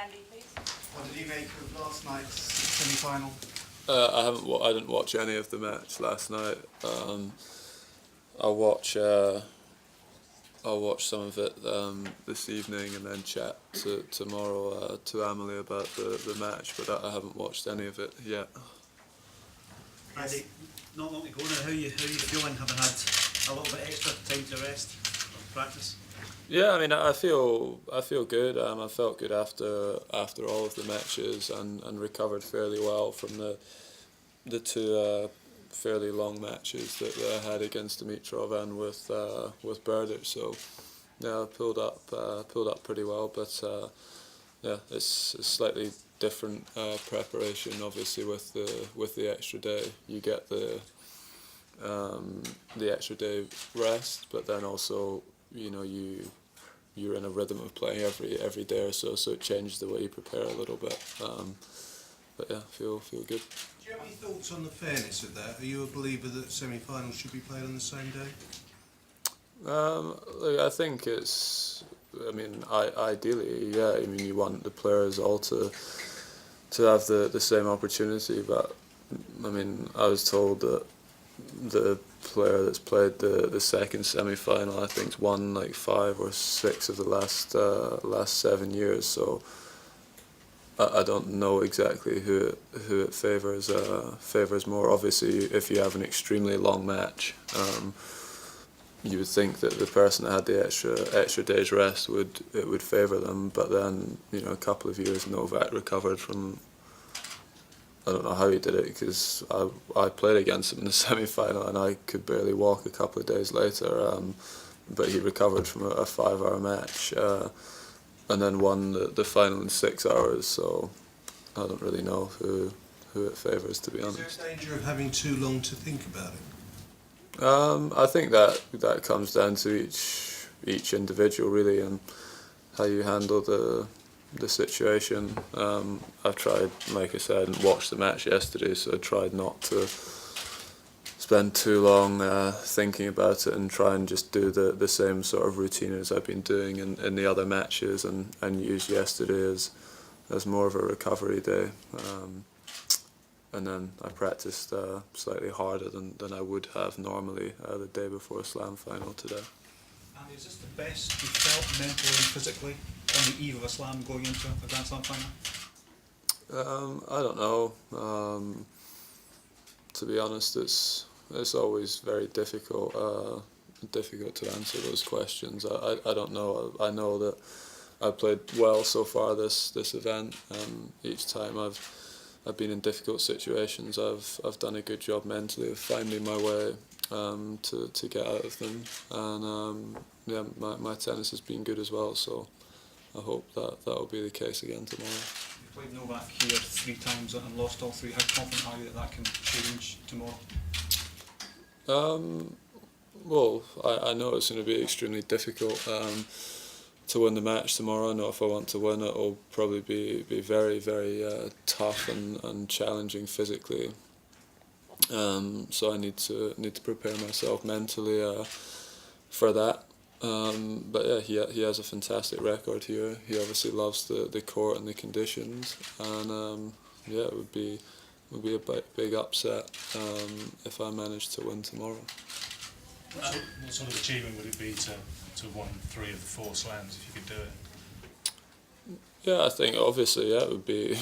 Andy, please. What did you make of last night's semi-final? I didn't watch any of the match last night. I'll watch some of it this evening and then chat tomorrow to Emily about the match. But I haven't watched any of it yet. Andy, not long to go now. How are you feeling, having had a little bit extra time to rest or practice? Yeah, I mean, I feel good. I felt good after all of the matches and recovered fairly well from the two fairly long matches that I had against Dimitrov and with Berdych. So yeah, I pulled up pretty well. But yeah, it's a slightly different preparation. Obviously, with the extra day, you get the extra day rest, but then also, you know, you're in a rhythm of playing every day or so it changes the way you prepare a little bit. But yeah, feel good. Do you have any thoughts on the fairness of that? Are you a believer that semi-finals should be played on the same day? Look, I think it's. I mean, ideally, yeah. I mean, you want the players all to have the same opportunity, but I mean, I was told that the player that's played the second semi-final, I think's won like 5 or 6 of the last 7 years. So I don't know exactly who it favours more. Obviously, if you have an extremely long match, you would think that the person that had the extra day's rest would favour them. But then, you know, a couple of years Novak recovered from. I don't know how he did it, because I played against him in the semi-final and I could barely walk a couple of days later, but he recovered from a 5-hour match and then won the final in 6 hours, so I don't really know who it favours, to be honest. Is there a danger of having too long to think about it? I think that comes down to each individual, really, and how you handle the situation. I've tried, like I said, and watched the match yesterday, so I tried not to spend too long thinking about it and try and just do the same sort of routine as I've been doing in the other matches, and use yesterday as more of a recovery day. And then I practiced slightly harder than I would have normally the day before a slam final today. And is this the best you felt mentally and physically on the eve of a slam going into a Grand Slam final? I don't know. To be honest, it's always very difficult to answer those questions. I don't know. I know that I played well so far this event. Each time I've been in difficult situations, I've done a good job mentally of finding my way to get out of them, and yeah, my tennis has been good as well, so I hope that will be the case again tomorrow. You played Novak here 3 times and lost all 3. How confident are you that can change tomorrow? Well, I know it's going to be extremely difficult to win the match tomorrow. I know if I want to win it, it'll probably be very, very tough and challenging physically. So I need to prepare myself mentally for that. But yeah, he has a fantastic record here. He obviously loves the court and the conditions, and yeah, it would be a big upset if I managed to win tomorrow. What sort of achievement would it be to have won 3 of the 4 slams if you could do it? Yeah, I think obviously, yeah, it would be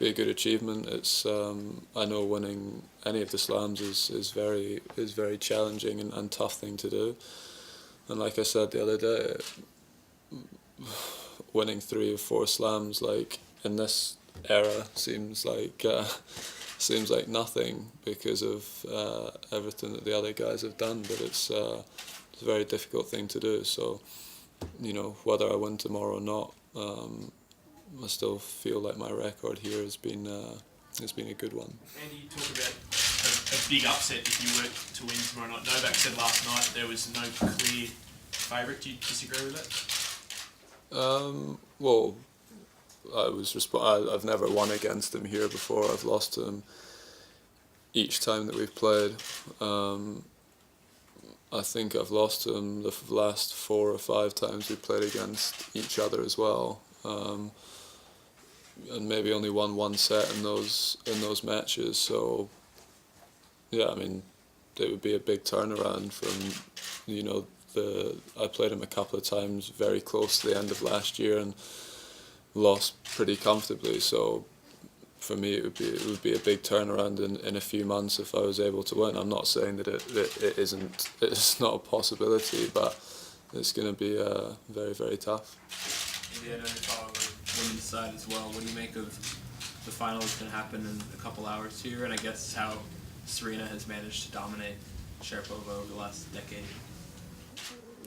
a good achievement. It's I know winning any of the slams is very challenging and tough thing to do. And like I said the other day, winning 3 of 4 slams, like in this era, seems like nothing because of everything that the other guys have done. But it's a very difficult thing to do. So, you know, whether I win tomorrow or not, I still feel like my record here has been a good one. Andy, you talk about a big upset if you were to win tomorrow night. Novak said last night there was no clear favourite. Do you disagree with that? Well, I've never won against him here before. I've lost to him each time that we've played. I think I've lost to him the last 4 or 5 times we played against each other as well. and maybe only won one set in those matches. So yeah, I mean, it would be a big turnaround from, you know, I played him a couple of times very close to the end of last year and lost pretty comfortably. So for me, it would be a big turnaround in a few months if I was able to win. I'm not saying that it's not a possibility, but it's going to be very, very tough. India on the women's side as well. What do you make of the final that's going to happen in a couple hours here, and I guess how Serena has managed to dominate Sharapova over the last decade?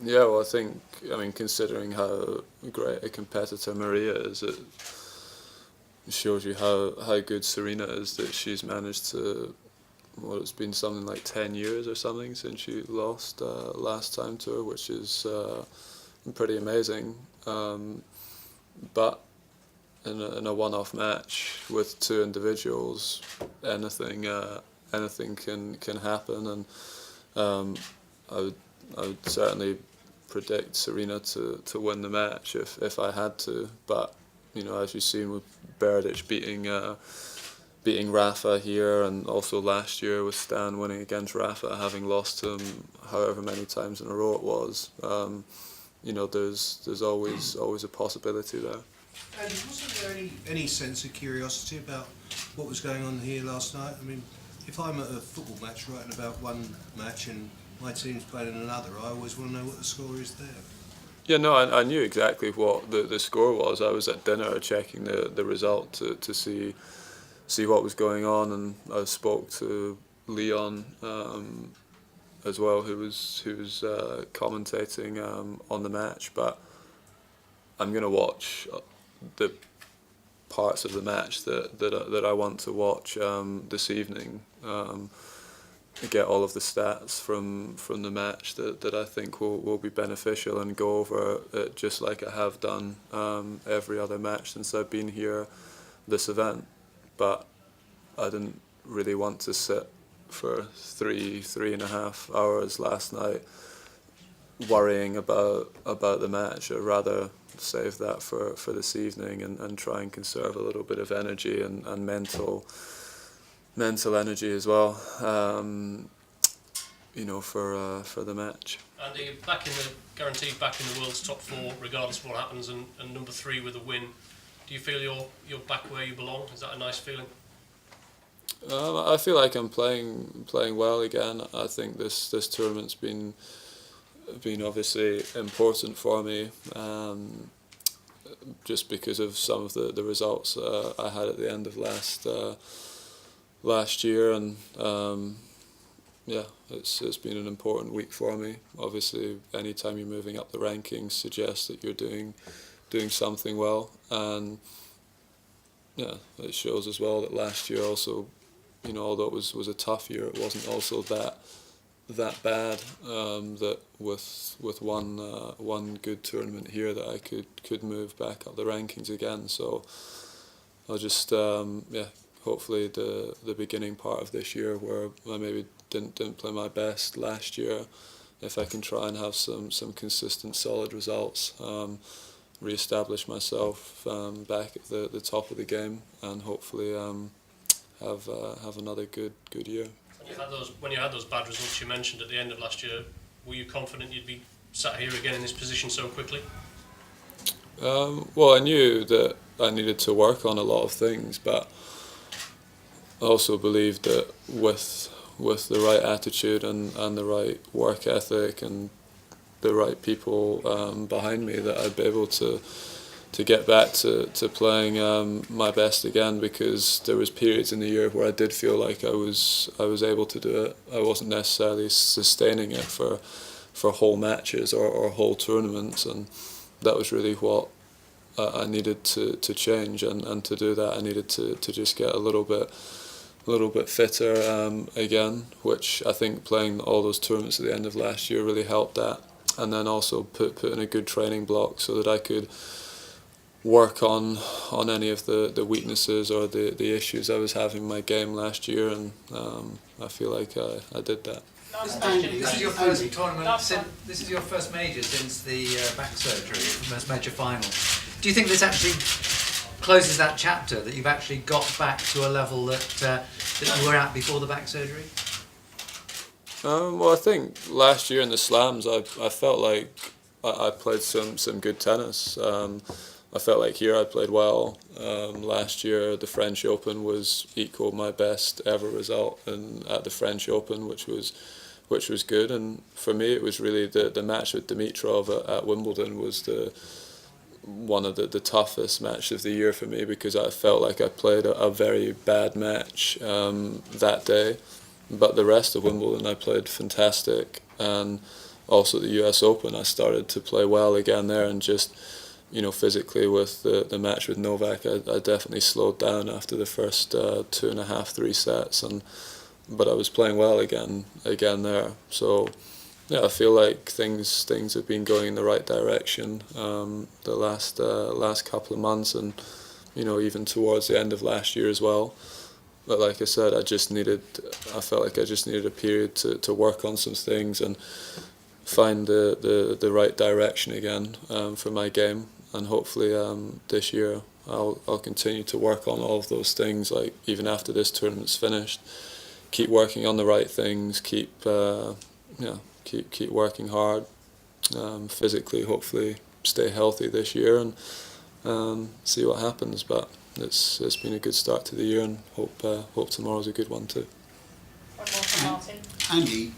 Yeah, well, I mean, considering how great a competitor Maria is, it shows you how good Serena is, that she's managed to, well, it's been something like 10 years or something since she lost last time to her, which is pretty amazing. But in a one-off match with two individuals, anything can happen, and I would certainly predict Serena to win the match if I had to. But you know, as you've seen with Berdych beating Rafa here, and also last year with Stan winning against Rafa, having lost to him however many times in a row it was, you know, there's always a possibility there. And wasn't there any sense of curiosity about what was going on here last night? I mean, if I'm at a football match writing about one match and my team's playing in another, I always want to know what the score is there. Yeah, no, I knew exactly what the score was. I was at dinner checking the result to see what was going on, and I spoke to Leon as well, who was commentating on the match. But I'm going to watch the parts of the match that I want to watch this evening. Get all of the stats from the match that I think will be beneficial, and go over it just like I have done every other match since I've been here this event. But I didn't really want to sit for 3.5 hours last night worrying about the match. I'd rather save that for this evening and try and conserve a little bit of energy and mental energy as well, you know, for the match. Andy, guaranteed back in the world's top four, regardless of what happens, and number 3 with a win. Do you feel you're back where you belong? Is that a nice feeling? I feel like I'm playing well again. I think this tournament's been obviously important for me, just because of some of the results I had at the end of last year, and yeah, it's been an important week for me. Obviously, anytime you're moving up the rankings suggests that you're doing something well, and yeah, it shows as well that last year also, you know, although it was a tough year, it wasn't also that bad, that with one good tournament here that I could move back up the rankings again. So I'll just yeah, hopefully the beginning part of this year, where I maybe didn't play my best last year, if I can try and have some consistent solid results, re-establish myself back at the top of the game, and hopefully have another good year. When you had those bad results you mentioned at the end of last year, were you confident you'd be sat here again in this position so quickly? Well, I knew that I needed to work on a lot of things, but I also believed that with the right attitude and the right work ethic and the right people behind me, that I'd be able to get back to playing my best again, because there was periods in the year where I did feel like I was able to do it. I wasn't necessarily sustaining it for whole matches or whole tournaments, and that was really what I needed to change, and to do that I needed to just get a little bit fitter again, which I think playing all those tournaments at the end of last year really helped that, and then also put in a good training block so that I could work on any of the weaknesses or the issues I was having in my game last year, and I feel like I did that. This is your first tournament. This is your first major since the back surgery, first major final. Do you think this actually closes that chapter, that you've actually got back to a level that that you were at before the back surgery? Well, I think last year in the slams, I felt like I played some good tennis. I felt like here I played well. Last year, the French Open was equal my best ever result at the French Open, which was good. And for me, it was really the match with Dimitrov at Wimbledon was one of the toughest matches of the year for me, because I felt like I played a very bad match that day. But the rest of Wimbledon, I played fantastic. And also the US Open, I started to play well again there, and just, you know, physically with the match with Novak, I definitely slowed down after the first 2.5, 3 sets, but I was playing well again there. So yeah, I feel like things have been going in the right direction the last couple of months, and you know, even towards the end of last year as well. But like I said, I felt like I just needed a period to work on some things and find the right direction again for my game. And hopefully this year I'll continue to work on all of those things, like even after this tournament's finished. Keep working on the right things, keep working hard, physically hopefully stay healthy this year, and see what happens. But it's been a good start to the year, and hope tomorrow's a good one too. One more from Martin. Andy,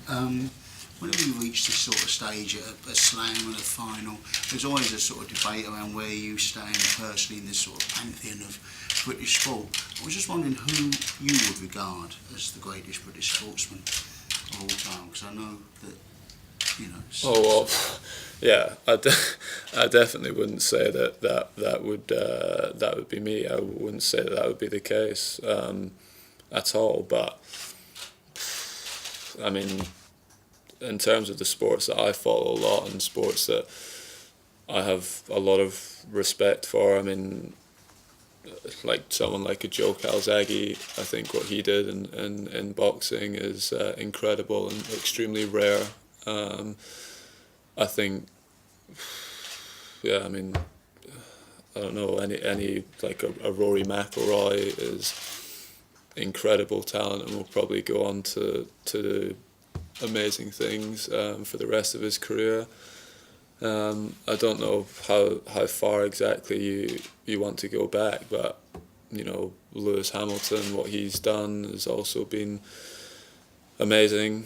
whenever you reach this sort of stage at a slam and a final, there's always a sort of debate around where you stand personally in this sort of pantheon of British sport. I was just wondering who you would regard as the greatest British sportsman of all time, because I know that, you know... Oh well, yeah, I definitely wouldn't say that would be me. I wouldn't say that would be the case at all. But I mean, in terms of the sports that I follow a lot, and sports that I have a lot of respect for, I mean, like someone like a Joe Calzaghe, I think what he did in boxing is incredible and extremely rare. I think, yeah, I mean, I don't know, any like a Rory McIlroy is incredible talent and will probably go on to do amazing things for the rest of his career. I don't know how far exactly you want to go back, but you know, Lewis Hamilton, what he's done has also been amazing.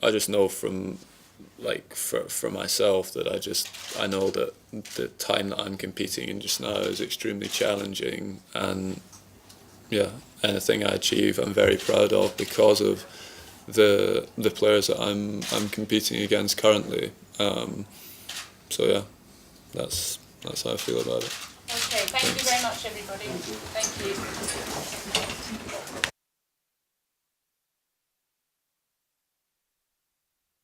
I just know from for myself that I know that the time that I'm competing in just now is extremely challenging, and yeah, anything I achieve I'm very proud of because of the players that I'm competing against currently. So yeah, that's how I feel about it. Okay, thank you very much, everybody. Thank you.